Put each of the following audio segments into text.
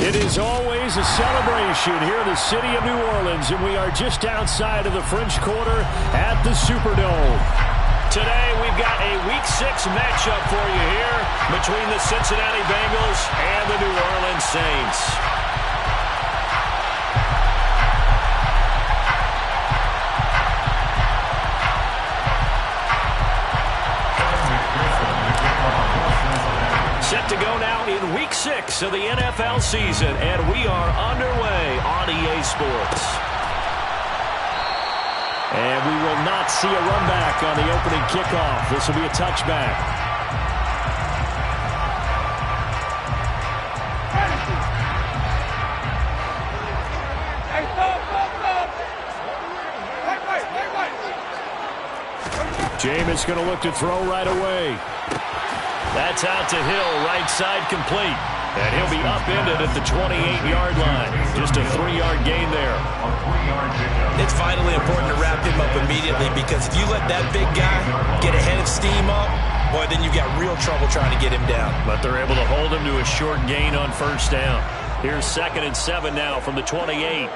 It is always a celebration here in the city of New Orleans, and we are just outside of the French Quarter at the Superdome. Today, we've got a Week 6 matchup for you here between the Cincinnati Bengals and the New Orleans Saints. Set to go now in Week 6 of the NFL season, and we are underway on EA Sports. And we will not see a run back on the opening kickoff. This will be a touchback. Jameis going to look to throw right away. That's out to Hill, right side complete. And he'll be upended at the 28-yard line. Just a 3-yard gain there. It's vitally important to wrap him up immediately, because if you let that big guy get ahead of steam up, boy, then you've got real trouble trying to get him down. But they're able to hold him to a short gain on first down. Here's 2nd and 7 now from the 28.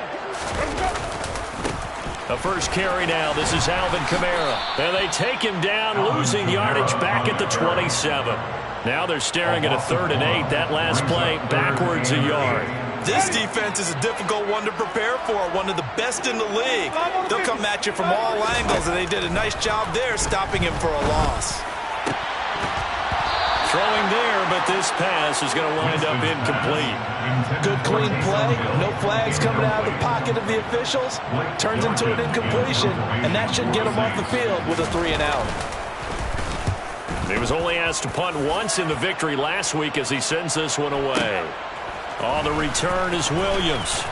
The first carry now. This is Alvin Kamara. And they take him down, losing yardage back at the 27. Now they're staring at a 3rd and 8. That last play, backwards a yard. This defense is a difficult one to prepare for, one of the best in the league. They'll come at you from all angles, and they did a nice job there stopping him for a loss. Throwing there, but this pass is going to wind up incomplete. Good clean play. No flags coming out of the pocket of the officials. Turns into an incompletion, and that should get him off the field with a 3 and out. He was only asked to punt once in the victory last week as he sends this one away. On the return is Williams.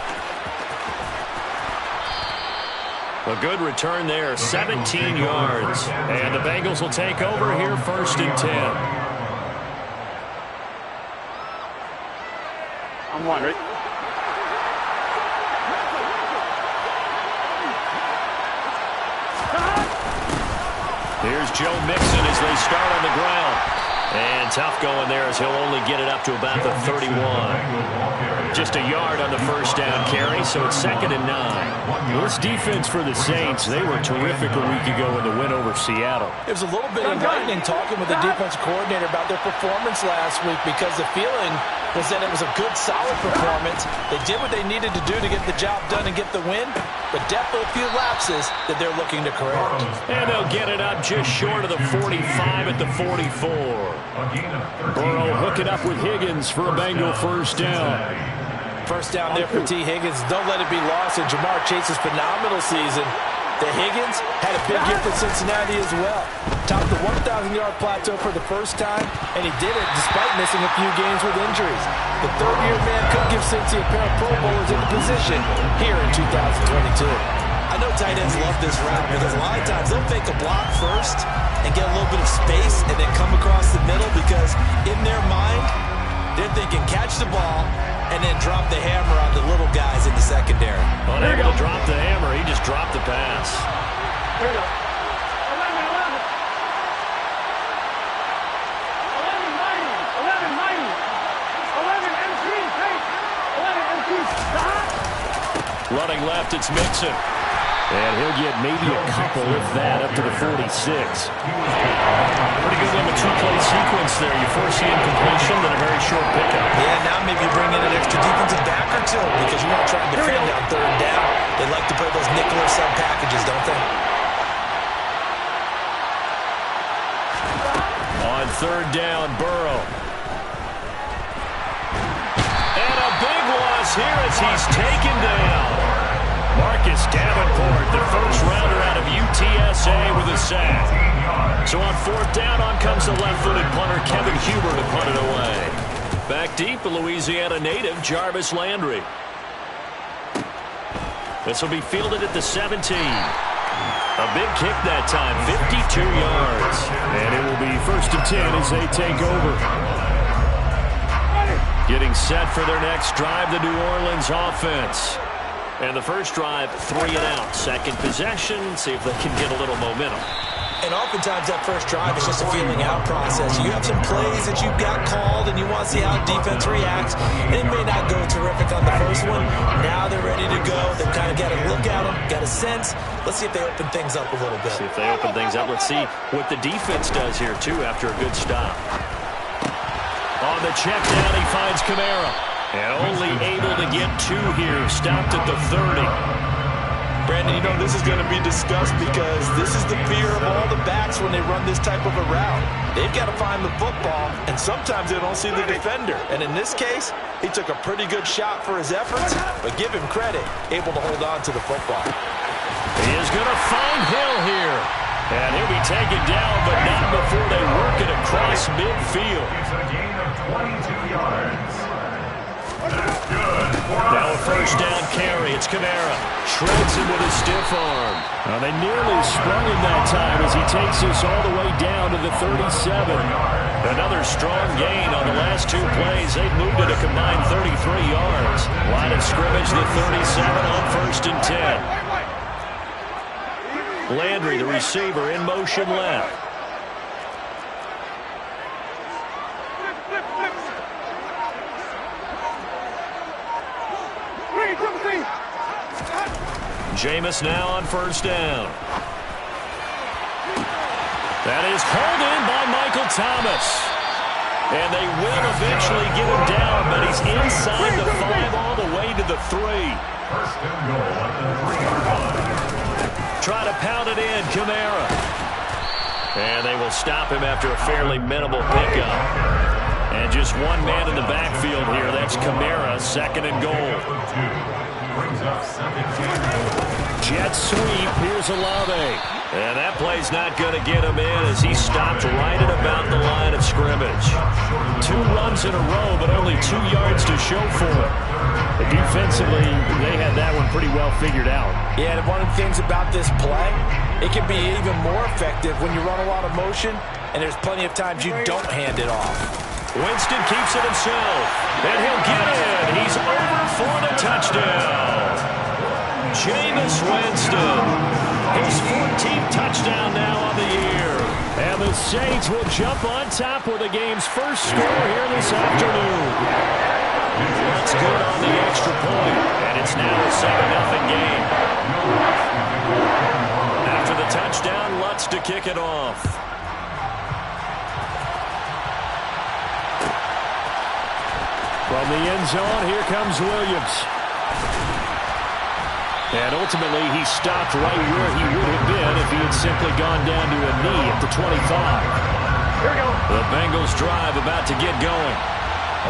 A good return there, 17 yards. And the Bengals will take over here 1st and 10. I'm wondering. Here's Joe Mixon as they start on the ground. And tough going there as he'll only get it up to about the 31. Just a yard on the first down carry, so it's 2nd and 9. This defense for the Saints, they were terrific a week ago in the win over Seattle. It was a little bit enlightening talking with the defensive coordinator about their performance last week, because the feeling was that it was a good, solid performance. They did what they needed to do to get the job done and get the win, but definitely a few lapses that they're looking to correct. And they'll get it up just short of the 45 at the 44. Burrow hooking up with Higgins for a Bengal first down. First down there for T. Higgins. Don't let it be lost in Jamar Chase's phenomenal season. The Higgins had a big year for Cincinnati as well. Topped the 1,000-yard plateau for the first time, and he did it despite missing a few games with injuries. The third-year man could give Cincy a pair of Pro Bowlers in the position here in 2022. I know tight ends love this route, because a lot of times they'll fake a block first and get a little bit of space and then come across the middle, because in their mind, they're thinking catch the ball and then drop the hammer on the little guys in the secondary. Unable to drop the hammer, he just dropped the pass. Here we go. 11 Running left, it's Mixon. And he'll get maybe a couple, if that, up to the 46. Pretty good little two-play sequence there. You force the incompletion, then a very short pickup. Yeah, now maybe you bring in an extra defensive back or two, because you want to try and defend on 3rd down. They like to play those nickel or sub packages, don't they? On 3rd down, Burrow. And a big loss here as he's taken down. Marcus Davenport, the first rounder out of UTSA with a sack. So on 4th down, on comes the left-footed punter Kevin Huber to punt it away. Back deep, the Louisiana native Jarvis Landry. This will be fielded at the 17. A big kick that time, 52 yards. And it will be 1st and 10 as they take over. Getting set for their next drive, the New Orleans offense. And the first drive, 3 and out. Second possession, see if they can get a little momentum. And oftentimes that first drive is just a feeling out process. You have some plays that you've got called and you want want to see how defense reacts. It may not go terrific on the first one. Now they're ready to go. They've kind of got to look at them, got a sense. Let's see if they open things up a little bit. See if they open things up. Let's see what the defense does here, too, after a good stop. On the check down, he finds Kamara. And only able to get 2 here. Stopped at the 30. Brandon, you know this is going to be discussed because this is the fear of all the backs when they run this type of a route. They've got to find the football, and sometimes they don't see the defender. And in this case, he took a pretty good shot for his efforts, but give him credit, able to hold on to the football. He is going to find Hill here. And he'll be taken down, but not before they work it across midfield. It's a gain of 22 yards. Now a first down carry. It's Kamara. Shreds him with a stiff arm. Well, they nearly sprung him that time as he takes us all the way down to the 37. Another strong gain on the last 2 plays. They've moved it a combined 33 yards. Line of scrimmage, the 37 on 1st and 10. Landry, the receiver, in motion left. Jameis now on 1st down. That is hauled in by Michael Thomas. And they will eventually get him down, but he's inside the 5 all the way to the 3. First and goal at the 3-yard line. Try to pound it in, Kamara. And they will stop him after a fairly minimal pickup. And just one man in the backfield here. That's Kamara, 2nd and goal. Jet sweep. Here's Olave. And that play's not going to get him in as he stopped right at about the line of scrimmage. 2 runs in a row, but only 2 yards to show for it. But defensively, they had that one pretty well figured out. Yeah, and one of the things about this play, it can be even more effective when you run a lot of motion, and there's plenty of times you don't hand it off. Winston keeps it himself, and he'll get it. He's over for the touchdown. Jameis Winston, his 14th touchdown now on the year. And the Saints will jump on top with the game's first score here this afternoon. That's good on the extra point, and it's now a 7-0 game. After the touchdown, Lutz to kick it off. From the end zone, here comes Williams. And ultimately, he stopped right where he would have been if he had simply gone down to a knee at the 25. Here we go. The Bengals drive about to get going.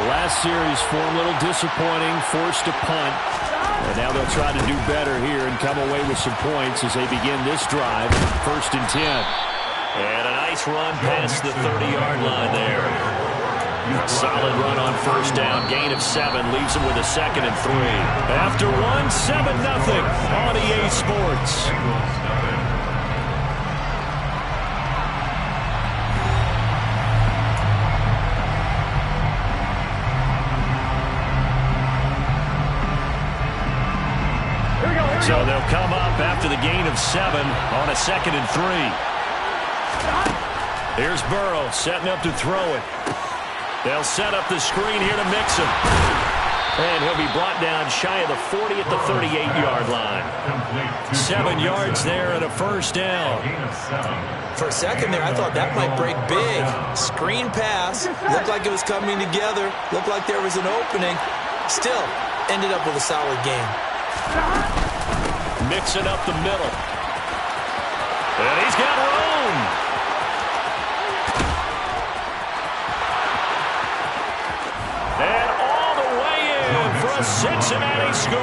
The last series for him, a little disappointing, forced to punt. And now they'll try to do better here and come away with some points as they begin this drive, 1st and 10. And a nice run past the 30-yard line there. Solid run on 1st down, gain of 7, leaves him with a 2nd and 3. After 1, 7-0 on EA Sports. So they'll come up after the gain of 7 on a 2nd and 3. Here's Burrow setting up to throw it. They'll set up the screen here to mix him. And he'll be brought down shy of the 40 at the 38-yard line. 7 yards there and a 1st down. For a second there, I thought that might break big. Screen pass. Looked like it was coming together. Looked like there was an opening. Still, ended up with a solid game. Mixing up the middle. And he's got room. And all the way in for a Cincinnati score.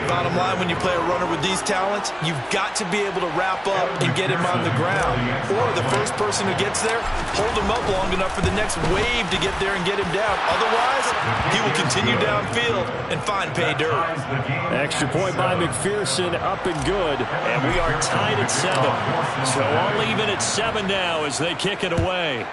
Bottom line, when you play a runner with these talents, you've got to be able to wrap up and get him on the ground. Or the first person who gets there, hold him up long enough for the next wave to get there and get him down. Otherwise, he will continue downfield and find pay dirt. Extra point by McPherson, up and good. And we are tied at 7. So all even at 7 now as they kick it away.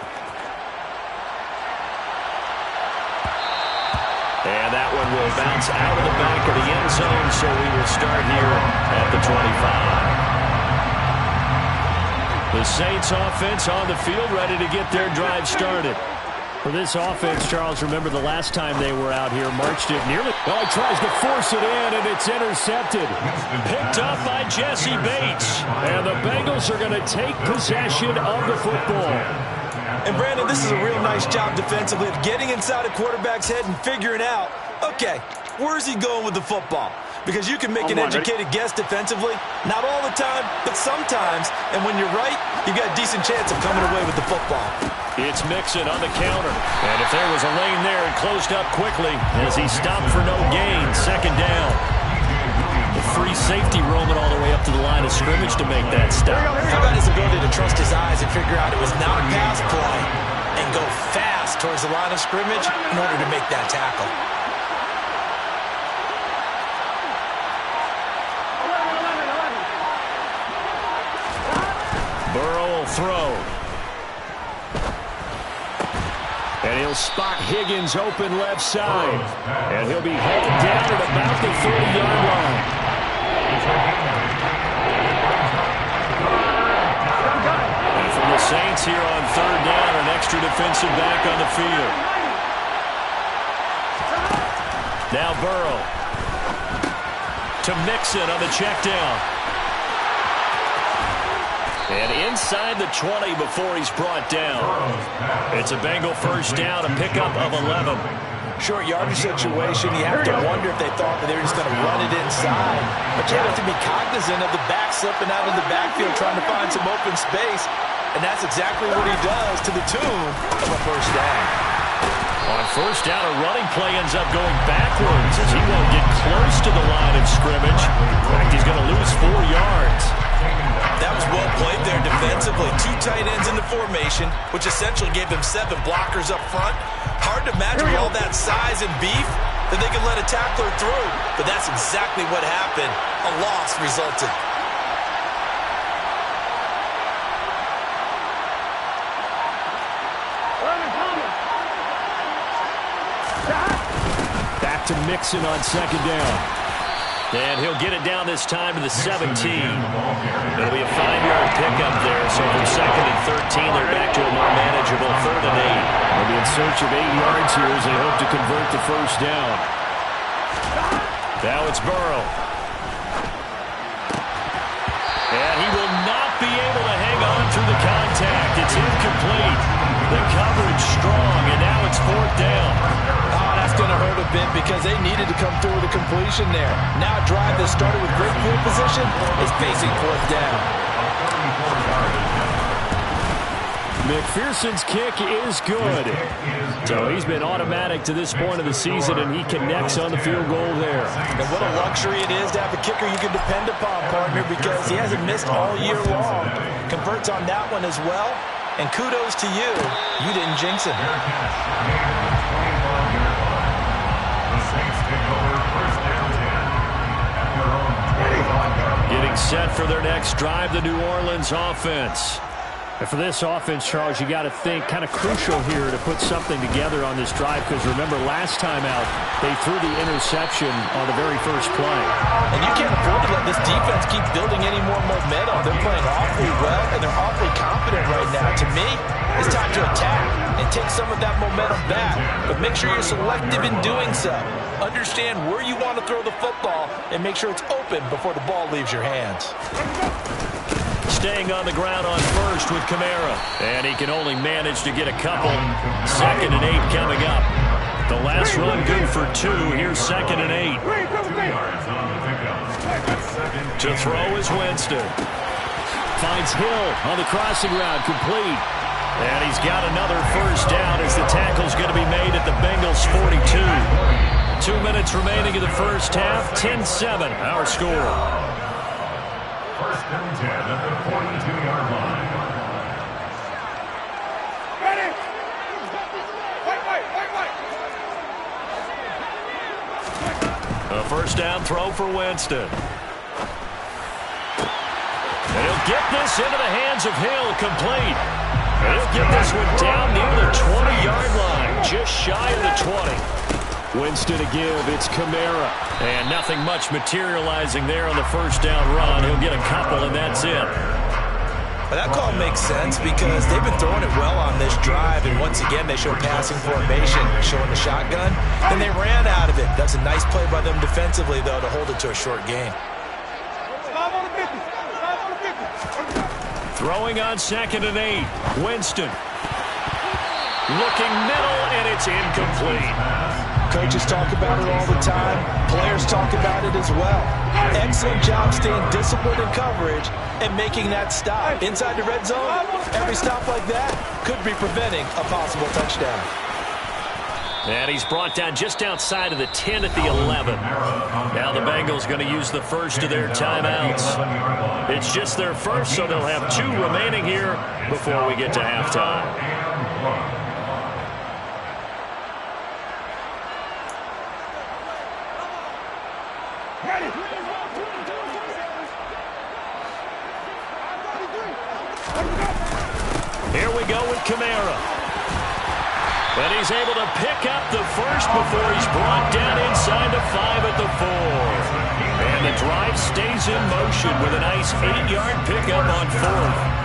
And that one will bounce out of the back of the end zone, so we will start here at the 25. The Saints offense on the field, ready to get their drive started. For this offense, Charles, remember the last time they were out here, marched it nearly. Well, he tries to force it in, and it's intercepted. Picked up by Jesse Bates. And the Bengals are going to take possession of the football. And, Brandon, this is a real nice job defensively of getting inside a quarterback's head and figuring out, okay, where's he going with the football? Because you can make an educated guess defensively, not all the time, but sometimes. And when you're right, you've got a decent chance of coming away with the football. It's Mixon on the counter. And if there was a lane there, it closed up quickly as he stopped for no gain. Second down. The free safety roaming all the way up to the line of scrimmage to make that stop. How about his ability to trust his eyes and figure out it was not a pass play and go fast towards the line of scrimmage in order to make that tackle. Burrow will throw. And he'll spot Higgins open left side. And he'll be hauled down at about the 30-yard line. And from the Saints here on third down, an extra defensive back on the field. Now Burrow. To Mixon on the check down. And inside the 20 before he's brought down. It's a Bengal first down, a pickup of 11. Short yardage situation, you have to wonder if they thought that they were just going to run it inside. But you have to be cognizant of the back slipping out in the backfield trying to find some open space. And that's exactly what he does to the tune of a first down. On first down, a running play ends up going backwards as he won't get close to the line of scrimmage. In fact, he's going to lose 4 yards. That was well played there defensively. 2 tight ends in the formation, which essentially gave them 7 blockers up front. Hard to imagine with all that size and beef that they could let a tackler through. But that's exactly what happened. A loss resulted. Back to Mixon on second down. And he'll get it down this time to the 17. It'll be a 5-yard pickup there. So from second and 13, they're back to a more manageable third and 8. They'll be in search of 8 yards here as they hope to convert the first down. Now it's Burrow. And he will not be able to hang on through the contact. It's incomplete. The coverage strong, and now it's fourth down. Oh, that's going to hurt a bit because they needed to come through with a completion there. Now a drive that started with great field position is facing fourth down. McPherson's kick is good. So he's been automatic to this point of the season, and he connects on the field goal there. And what a luxury it is to have a kicker you can depend upon, partner, because he hasn't missed all year long. Converts on that one as well. And kudos to you. You didn't jinx it. Getting set for their next drive, the New Orleans offense. And for this offense, Charles, you got to think kind of crucial here to put something together on this drive because remember last time out they threw the interception on the very first play. And you can't afford to let this defense keep building any more momentum. They're playing awfully well and they're awfully confident right now. To me, it's time to attack and take some of that momentum back. But make sure you're selective in doing so. Understand where you want to throw the football and make sure it's open before the ball leaves your hands. Staying on the ground on first with Kamara. And he can only manage to get a couple. Second and 8 coming up. The last run good for 2. Here's second and 8. To throw is Winston. Finds Hill on the crossing route, complete. And he's got another first down as the tackle's going to be made at the Bengals 42. 2 minutes remaining in the first half. 10-7, our score. First and 10 at the 42-yard line. Ready? Wait. A first down throw for Winston. And he'll get this into the hands of Hill, complete. And he'll get this one down near the 20-yard line, just shy of the 20. Winston to give, it's Kamara. And nothing much materializing there on the first down run. He'll get a couple, and that's it. Well, that call makes sense because they've been throwing it well on this drive, and once again, they show passing formation, showing the shotgun. Then they ran out of it. That's a nice play by them defensively, though, to hold it to a short gain. Throwing on 2nd and 8. Winston. Looking middle, and it's incomplete. Coaches talk about it all the time. Players talk about it as well. Excellent job staying disciplined in coverage and making that stop. Inside the red zone, every stop like that could be preventing a possible touchdown. And he's brought down just outside of the 10 at the 11. Now the Bengals going to use the first of their timeouts. It's just their first, so they'll have 2 remaining here before we get to halftime. Here we go with Kamara. And he's able to pick up the first before he's brought down inside the 5 at the 4. And the drive stays in motion with a nice 8-yard pickup on 4th.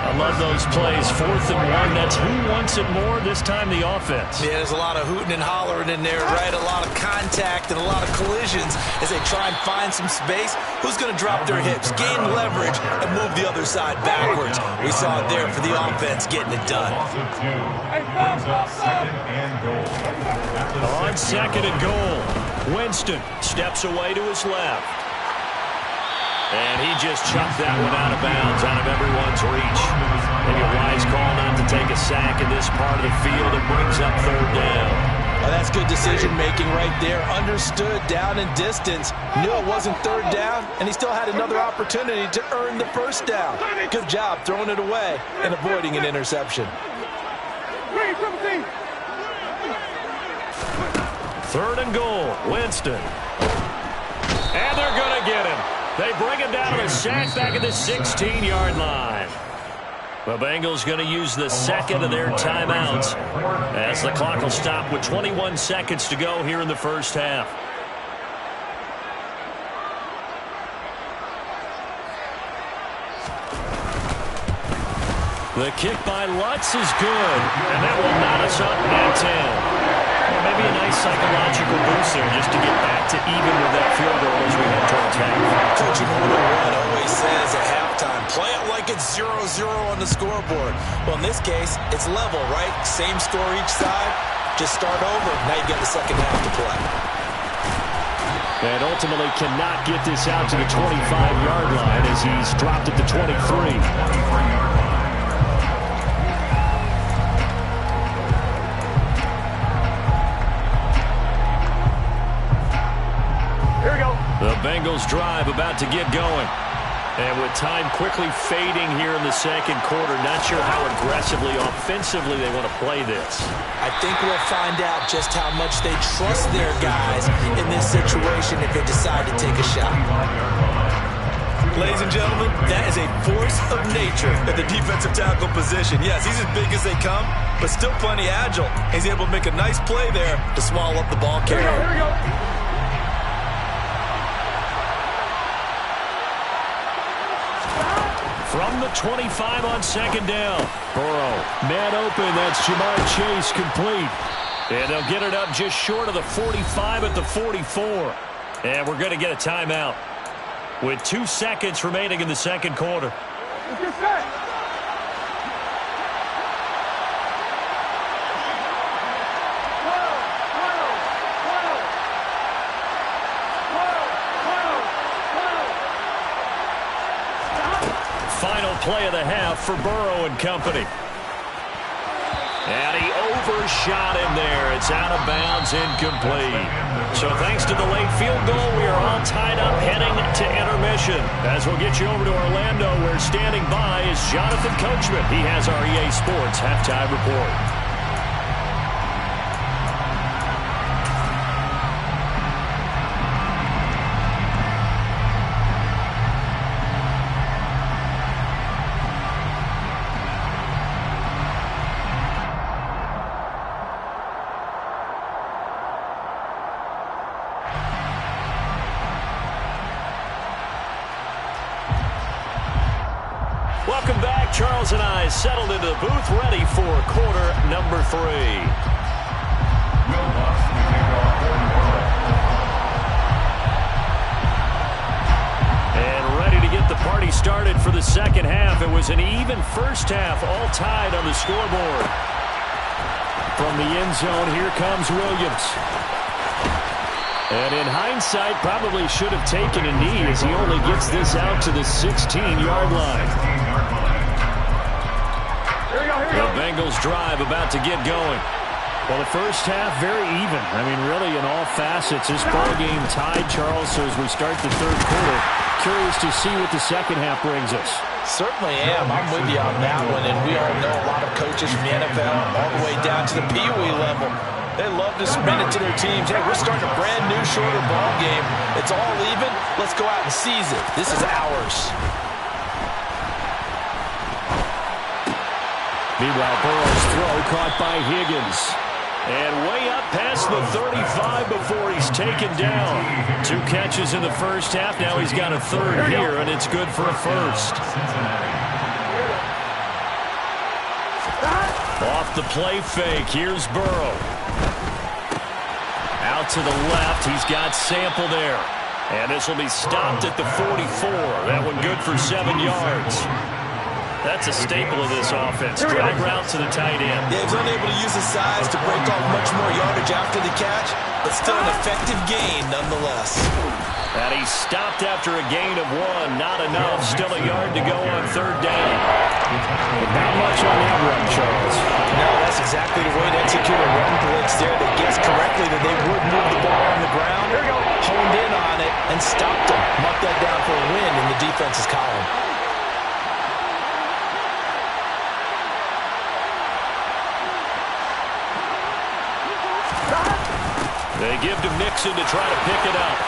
I love those plays. 4th and 1. That's who wants it more, this time the offense. Yeah, there's a lot of hooting and hollering in there, right? A lot of contact and a lot of collisions as they try and find some space. Who's going to drop their hips, gain leverage, and move the other side backwards? We saw it there for the offense getting it done. On 2nd and goal, Winston steps away to his left. And he just chucked that one out of bounds, out of everyone's reach. Maybe a wise call not to take a sack in this part of the field. It brings up 3rd down. Oh, that's good decision-making right there. Understood down and distance. Knew it wasn't 3rd down, and he still had another opportunity to earn the 1st down. Good job throwing it away and avoiding an interception. 3rd and goal, Winston. And they're going to get him. They bring him down to the sack back at the 16-yard line. The Bengals going to use the 2nd of their timeouts as the clock will stop with 21 seconds to go here in the first half. The kick by Lutz is good, and that will knot us up at 10. Maybe a nice psychological boost there just to get back to even with that field goal as we head towards half. Coach One always says at halftime, play it like it's 0-0 on the scoreboard. Well, in this case, it's level, right? Same score each side. Just start over. Now you get the second half to play. And ultimately cannot get this out to the 25-yard line as he's dropped at the 23. The Bengals drive about to get going. And with time quickly fading here in the second quarter, not sure how aggressively, offensively they want to play this. I think we'll find out just how much they trust their guys in this situation if they decide to take a shot. Ladies and gentlemen, that is a force of nature at the defensive tackle position. Yes, he's as big as they come, but still plenty agile. He's able to make a nice play there to swallow up the ball carrier. Here we go. From the 25 on 2nd down. Burrow, man open. That's Jamar Chase complete. And they'll get it up just short of the 45 at the 44. And we're going to get a timeout with 2 seconds remaining in the second quarter. Let's get set. Final play of the half for Burrow and company. And he overshot him there. It's out of bounds, incomplete. So thanks to the late field goal, we are all tied up heading to intermission. As we'll get you over to Orlando, where standing by is Jonathan Coachman. He has our EA Sports halftime report. Welcome Welcome back. Charles and I settled into the booth, ready for quarter number 3. And ready to get the party started for the second half. It was an even first half, all tied on the scoreboard. From the end zone, here comes Williams. And in hindsight, probably should have taken a knee as he only gets this out to the 16-yard line. The Bengals drive about to get going. Well, the first half, very even. I mean, really, in all facets, this ball game tied, Charles. So as we start the third quarter, curious to see what the second half brings us. Certainly am. I'm with you on that one. And we all know a lot of coaches from the NFL all the way down to the Pee Wee level. They love to spin it to their teams. Hey, we're starting a brand new, shorter ball game. It's all even. Let's go out and seize it. This is ours. Meanwhile, Burrow's throw caught by Higgins. And way up past the 35 before he's taken down. 2 catches in the first half. Now he's got a third here, and it's good for a first. Off the play fake. Here's Burrow. Out to the left. He's got Sample there. And this will be stopped at the 44. That one good for 7 yards. That's a staple of this offense. Drag route to the tight end. Yeah, he's unable to use his size to break off much more yardage after the catch, but still an effective gain nonetheless. And he stopped after a gain of 1. Not enough. Still a yard to go on third down. Not much on that run, Charles. No, that's exactly the way to execute a run blitz there. They guessed correctly that they would move the ball on the ground, honed in on it, and stopped them. Marked that down for a win in the defense's column. They give to Mixon to try to pick it up.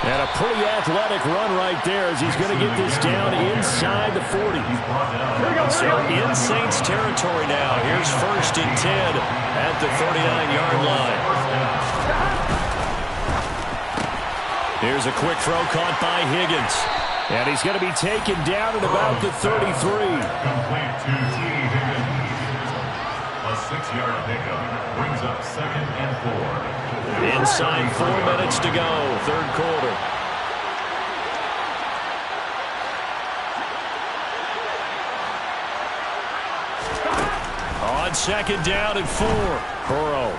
And a pretty athletic run right there as he's going to get this down inside the 40. So in Saints territory now. Here's 1st and 10 at the 39-yard line. Here's a quick throw caught by Higgins. And he's going to be taken down at about the 33. Complete to T. Higgins. A 6-yard pickup brings up 2nd and 4. Inside 4 minutes to go, third quarter. On 2nd down and 4. Burrow.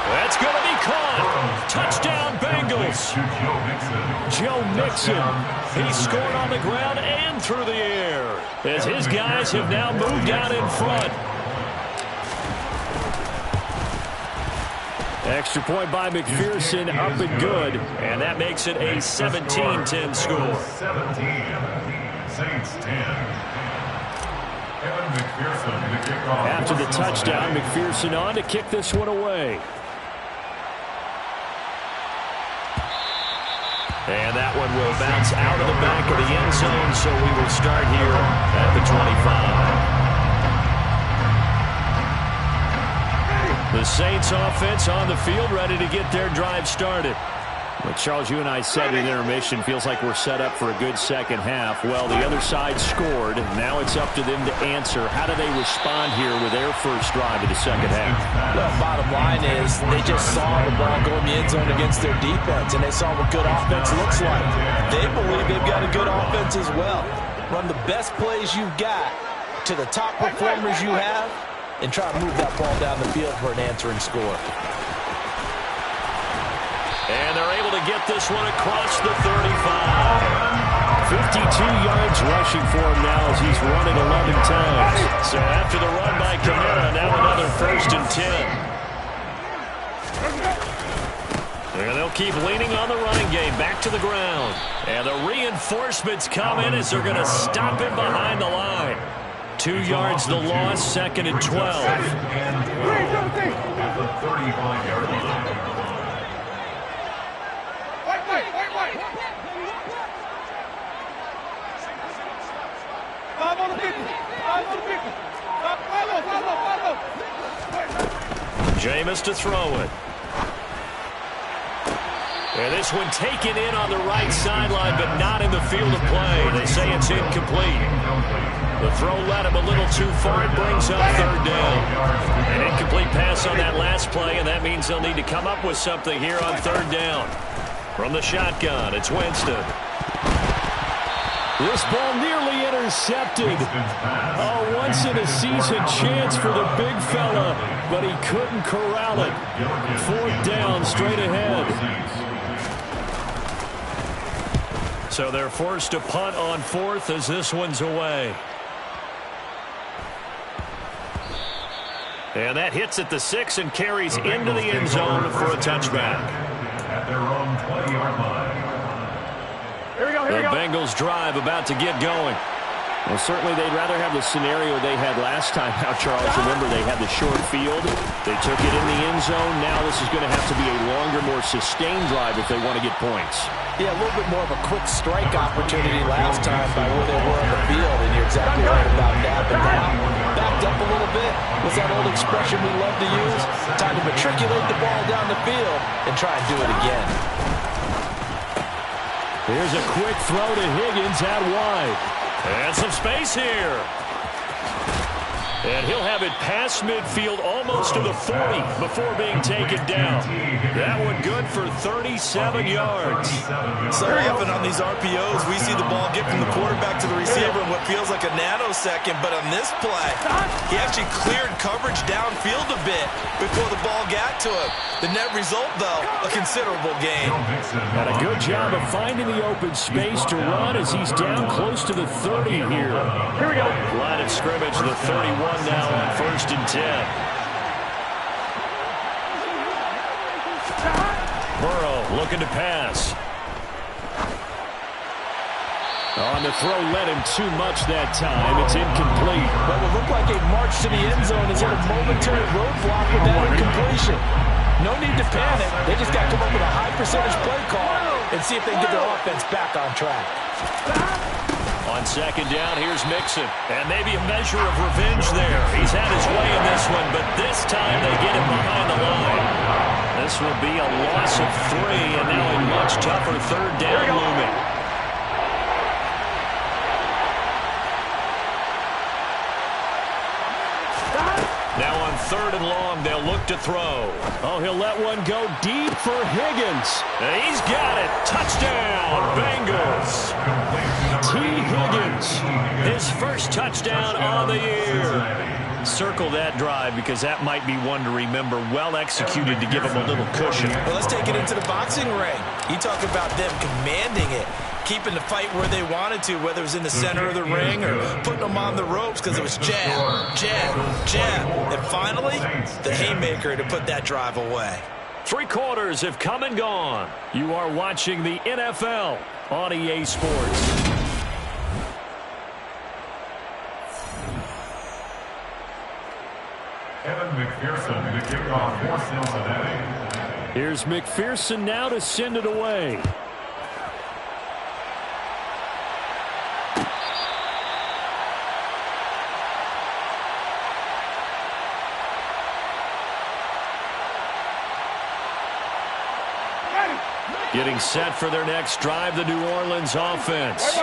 That's going to be caught. Touchdown, Bengals. Joe Mixon. He scored on the ground and through the air as his guys have now moved out in front. Extra point by McPherson, up and good. And that makes it a 17-10 score. 17, Saints 10. After the touchdown, McPherson on to kick this one away. And that one will bounce out of the back of the end zone, so we will start here at the 25. The Saints offense on the field, ready to get their drive started. Well, Charles, you and I said in intermission, feels like we're set up for a good second half. Well, the other side scored. Now it's up to them to answer. How do they respond here with their first drive of the second half? Well, bottom line is they just saw the ball go in the end zone against their defense, and they saw what good offense looks like. They believe they've got a good offense as well. Run the best plays you've got to the top performers you have, and try to move that ball down the field for an answering score. And they're able to get this one across the 35. 52 yards rushing for him now as he's run it 11 times. So after the run by Kamara, now another 1st and 10. And they'll keep leaning on the running game. Back to the ground. And the reinforcements come in as they're going to stop him behind the line. 2 yards the loss, 2nd and 12. At the 35-yard line. Jameis to throw it. And this one taken in on the right sideline, but not in the field of play. They say it's incomplete. The throw led him a little too far. It brings up third down. An incomplete pass on that last play, and that means they'll need to come up with something here on third down. From the shotgun, it's Winston. This ball nearly intercepted. A once-in-a-season chance for the big fella, but he couldn't corral it. Fourth down, straight ahead. So they're forced to punt on fourth as this one's away. And that hits at the 6 and carries into the end zone for a touchback. At their own 20-yard line. Here we go, here we The go. Bengals drive about to get going. Well, certainly they'd rather have the scenario they had last time out, Charles. Remember, they had the short field. They took it in the end zone. Now this is going to have to be a longer, more sustained drive if they want to get points. Yeah, a little bit more of a quick strike opportunity last time by where they were on the field, and you're exactly right about that. But now, backed up a little bit, what's that old expression we love to use? Time to matriculate the ball down the field and try and do it again. Here's a quick throw to Higgins out wide. And some space here. And he'll have it past midfield almost to the 40 before being taken down. That one good for 37 yards. So often on these RPOs, we see the ball get from the quarterback to the receiver in what feels like a nanosecond. But on this play, he actually cleared coverage downfield a bit before the ball got to him. The net result, though, a considerable gain. Got a good job of finding the open space to run as he's down close to the 30 here. Here we go. Line of scrimmage, the 31 now on 1st and 10. Burrow looking to pass. On the throw led him too much that time. It's incomplete. What will look like a march to the end zone is in a momentary roadblock with that incompletion. No need to panic. They just got to come up with a high percentage play call and see if they can get their offense back on track. On second down, here's Mixon. And maybe a measure of revenge there. He's had his way in this one, but this time they get him behind the line. This will be a loss of 3, and now a much tougher third down looming. Now on 3rd and long, they'll look to throw. Oh, he'll let one go deep for Higgins. And he's got it. Touchdown, Bengals. T. Higgins. His first touchdown on the year. Circle that drive because that might be one to remember. Well executed to give him a little cushion. Well, let's take it into the boxing ring. You talk about them commanding it, keeping the fight where they wanted to, whether it was in the center of the ring or putting them on the ropes because it was jab, jab, jab. And finally, the haymaker to put that drive away. 3 quarters have come and gone. You are watching the NFL on EA Sports. Evan McPherson to kick off for Cincinnati. Here's McPherson now to send it away. Getting set for their next drive, the New Orleans offense.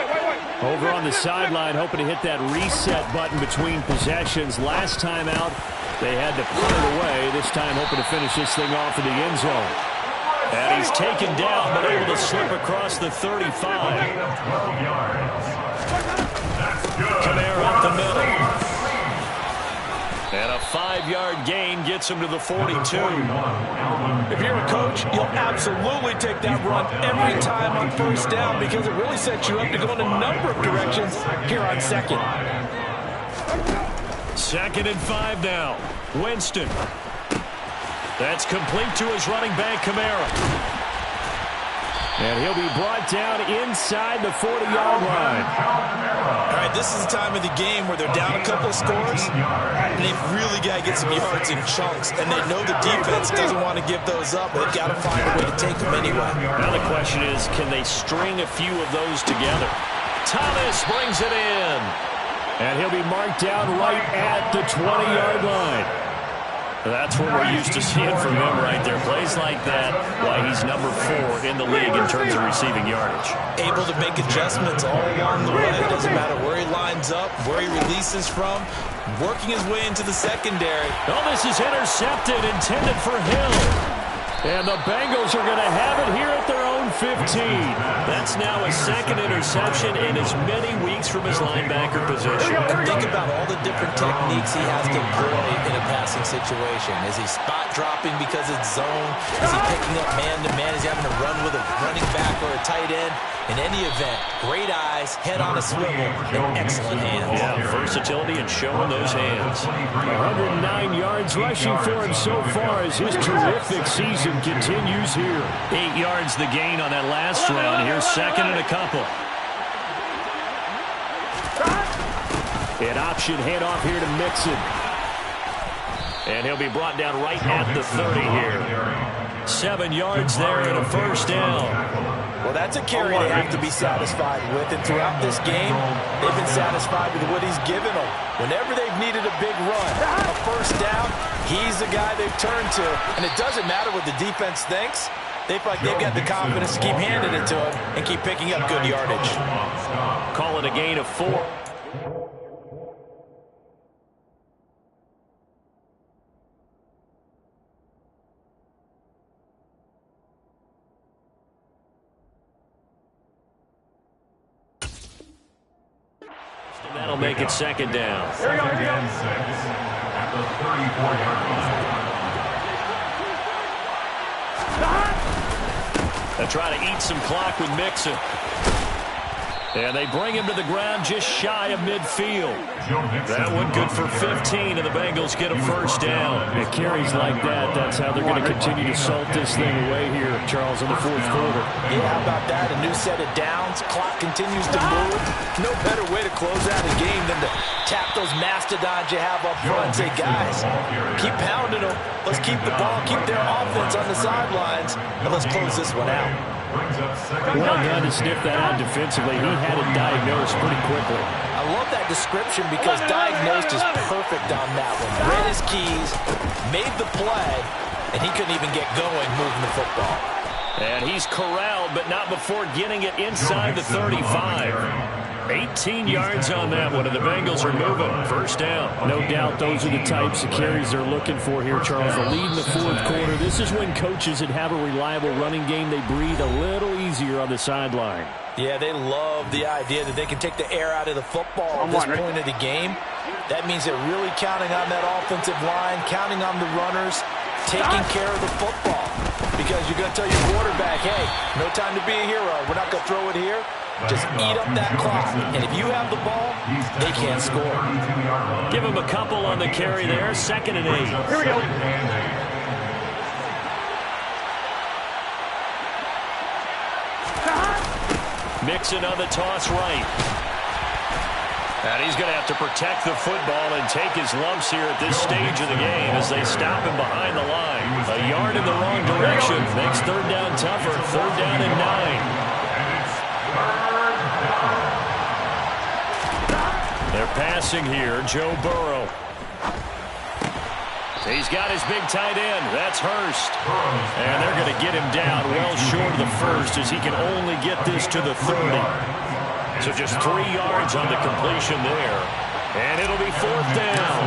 Over on the sideline, hoping to hit that reset button between possessions. Last time out, they had to put it away. This time, hoping to finish this thing off in the end zone. And he's taken down, but able to slip across the 35. 12 yards. Kamara up the middle. And a 5-yard gain gets him to the 42. If you're a coach, you'll absolutely take that run every time on first down because it really sets you up to go in a number of directions here on second. 2nd and 5 now. Winston. That's complete to his running back, Kamara. And he'll be brought down inside the 40-yard line. All right, this is the time of the game where they're down a couple of scores, and they've really got to get some yards in chunks, and they know the defense doesn't want to give those up, but they've got to find a way to take them anyway. Now the question is, can they string a few of those together? Thomas brings it in. And he'll be marked down right at the 20-yard line. That's what we're used to seeing from him right there. Plays like that, why he's number 4 in the league in terms of receiving yardage. Able to make adjustments all along the way. It doesn't matter where he lines up, where he releases from, working his way into the secondary. Oh, this is intercepted, intended for Hill. And the Bengals are going to have it here at their own 15. That's now a second interception in as many weeks from his linebacker position. Think about all the different techniques he has to employ in a passing situation. Is he spot dropping because it's zone? Is he picking up man-to-man? Is he having to run with a running back or a tight end? In any event, great eyes, head on a swivel, and excellent hands. Yeah, versatility and showing those hands. 109 yards rushing for him so far as his terrific season continues here. 8 yards the gain on that last run. Here's second and a couple. An option handoff here to Mixon. And he'll be brought down right at the 30 here. 7 yards there and a first down. Well, that's a carry they have to be satisfied with. And throughout this game, they've been satisfied with what he's given them. Whenever they've needed a big run, a first down, he's the guy they've turned to. And it doesn't matter what the defense thinks. They feel like they've got the confidence to keep handing it to him and keep picking up good yardage. Call it a gain of 4. That'll make it second down. Second and 6 at the 34-yard line. They try to eat some clock with Mixon. And they bring him to the ground just shy of midfield. That one good for 15, and the Bengals get a first down. It carries like that. That's how they're going to continue to salt this thing away here, Charles, in the fourth quarter. Yeah, how about that? A new set of downs. Clock continues to move. No better way to close out a game than to tap those mastodons you have up front and say, guys, keep pounding them. Let's keep the ball, keep their offense on the sidelines, and let's close this one out. Well done to sniff that out defensively. He had it diagnosed pretty quickly. I love that description because diagnosed is perfect on that one. Read his keys, made the play, and he couldn't even get going moving the football. And he's corralled, but not before getting it inside the 35. 18 yards on that one, and the Bengals are moving. First down. No doubt those are the types of carries they're looking for here, Charles. The lead in the fourth quarter. This is when coaches that have a reliable running game, they breathe a little easier on the sideline. Yeah, they love the idea that they can take the air out of the football at this point of the game. That means they're really counting on that offensive line, counting on the runners, taking care of the football. Because you're going to tell your quarterback, hey, no time to be a hero. We're not going to throw it here. Just eat up that clock. And if you have the ball, they can't score. Give him a couple on the carry there. Second and 8. Here we go. Mixon on the toss right. And he's going to have to protect the football and take his lumps here at this stage of the game as they stop him behind the line. A yard in the wrong direction makes third down tougher. Third down and 9. They're passing here. Joe Burrow. He's got his big tight end. That's Hurst. And they're going to get him down well short of the first as he can only get this to the 30. So just 3 yards on the completion there. And it'll be fourth down.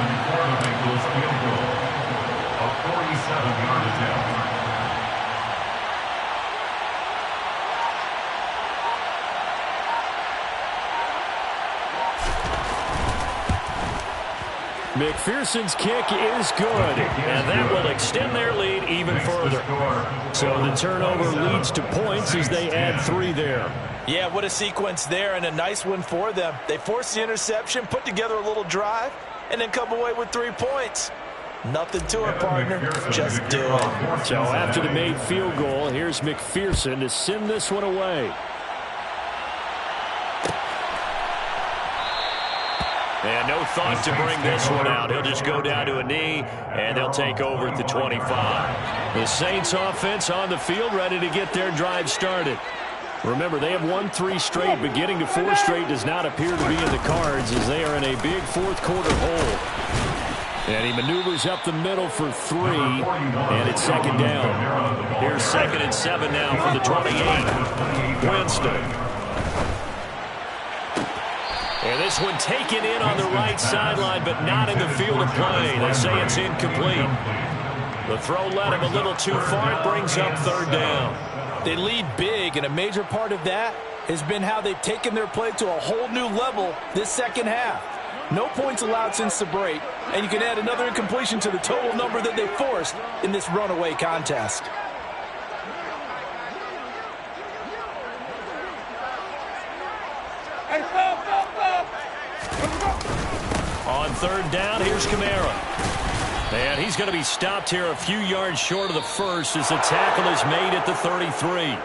A 47-yard attempt. McPherson's kick is good, and that will extend their lead even further. So the turnover leads to points as they add 3 there. Yeah, what a sequence there, and a nice one for them. They forced the interception, put together a little drive, and then come away with 3 points. Nothing to it, partner. Just do it. So after the made field goal, here's McPherson to send this one away. And no thought to bring this one out. He'll just go down to a knee, and they'll take over at the 25. The Saints offense on the field, ready to get their drive started. Remember, they have won 3 straight, but getting to 4 straight does not appear to be in the cards as they are in a big fourth quarter hole. And he maneuvers up the middle for 3, and it's second down. Here's 2nd and 7 now for the 28. Winston. And this one taken in on the right sideline, but not in the field of play. They say it's incomplete. The throw led him a little too far. It brings up 3rd down. They lead big, and a major part of that has been how they've taken their play to a whole new level this second half. No points allowed since the break, and you can add another incompletion to the total number that they forced in this runaway contest. On 3rd down, here's Kamara. And he's going to be stopped here a few yards short of the first as the tackle is made at the 33.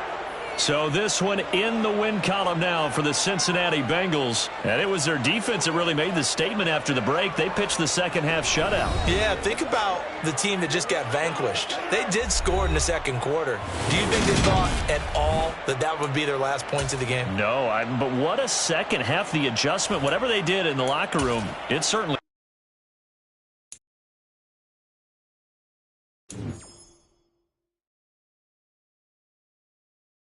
So this one in the win column now for the Cincinnati Bengals. And it was their defense that really made the statement after the break. They pitched the second half shutout. Yeah, think about the team that just got vanquished. They did score in the second quarter. Do you think they thought at all that that would be their last points of the game? No, but what a second half. The adjustment, whatever they did in the locker room, it certainly